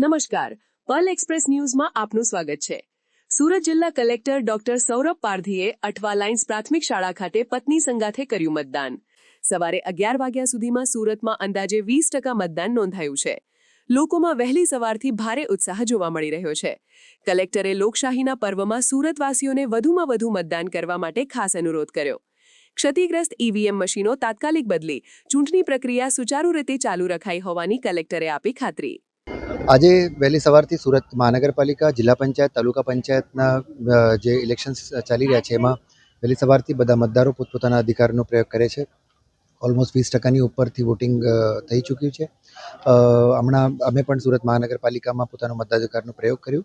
નમસ્કાર, Perl express ન્યૂઝમાં આપનું સ્વાગત છે। સુરત જિલ્લા કલેક્ટર ડોક્ટર સૌરભ પારધીએ અઠવા લાઇન્સ પ્રાથમિક શાળા ખાતે પત્ની સંગાથે કર્યું મતદાન। સવારે 11 વાગ્યા સુધીમાં સુરતમાં અંદાજે 20% મતદાન નોંધાયું છે। લોકોમાં વહેલી સવારથી ભારે ઉત્સાહ જોવા મળી રહ્યો છે। કલેક્ટરે લોકશાહીના પર્વમાં સુરતવાસીઓને વધુમાં વધુ મતદાન કરવા માટે ખાસ અનુરોધ કર્યો। ક્ષતિગ્રસ્ત ઈવીએમ મશીનો તાત્કાલિક બદલી ચૂંટણી પ્રક્રિયા સુચારુ રીતે ચાલુ રખાઈ હોવાની કલેક્ટરે આપી ખાતરી। આજે વહેલી સવારથી સુરત મહાનગરપાલિકા, જિલ્લા પંચાયત, તાલુકા પંચાયતના જે ઇલેક્શન્સ ચાલી રહ્યા છે એમાં વહેલી સવારથી બધા મતદારો પોતપોતાના અધિકારનો પ્રયોગ કરે છે। ઓલમોસ્ટ 20%ની ઉપરથી વોટિંગ થઈ ચૂક્યું છે। હમણાં અમે પણ સુરત મહાનગરપાલિકામાં પોતાનો મતાધિકારનો પ્રયોગ કર્યો।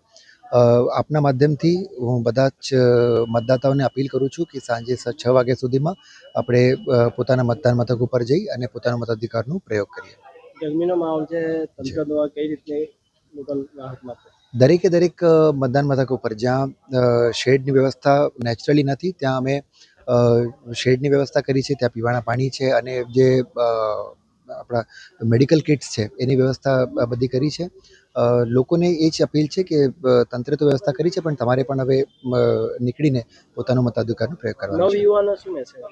આપના માધ્યમથી હું બધા જ મતદાતાઓને અપીલ કરું છું કે સાંજે 6 વાગ્યા સુધીમાં આપણે પોતાના મતદાન મથક ઉપર જઈ અને પોતાના મતાધિકારનો પ્રયોગ કરીએ। ગરમીનો માહોલ છે, તંત્ર દ્વારા કઈ રીતે રાહત મળશે? દરેક મતદાન મથક ઉપર જ્યાં શેડની વ્યવસ્થા નેચરલી નથી ત્યાં અમે શેડની વ્યવસ્થા કરી છે, ત્યાં પીવાના પાણી છે અને જે આપણા મેડિકલ કિટ્સ છે એની વ્યવસ્થા બધી કરી છે। લોકોને એ જ અપીલ છે કે તંત્રે તો વ્યવસ્થા કરી છે પણ તમારે પણ હવે નીકળીને પોતાનો મતાધિકારનો પ્રયોગ કરવાનો છે। નવયુવાનો શું મેસેજ?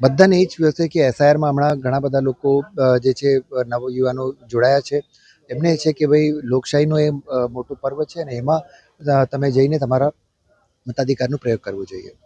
બધાને એ જ છે કે એસઆઈઆરમાં હમણાં ઘણા બધા લોકો જે છે નવયુવાનો જોડાયા છે। એમને છે કે ભાઈ લોકશાહીનો એ મોટું પર્વ છે અને એમાં તમે જઈને તમારા મતાધિકારનો પ્રયોગ કરવો જોઈએ।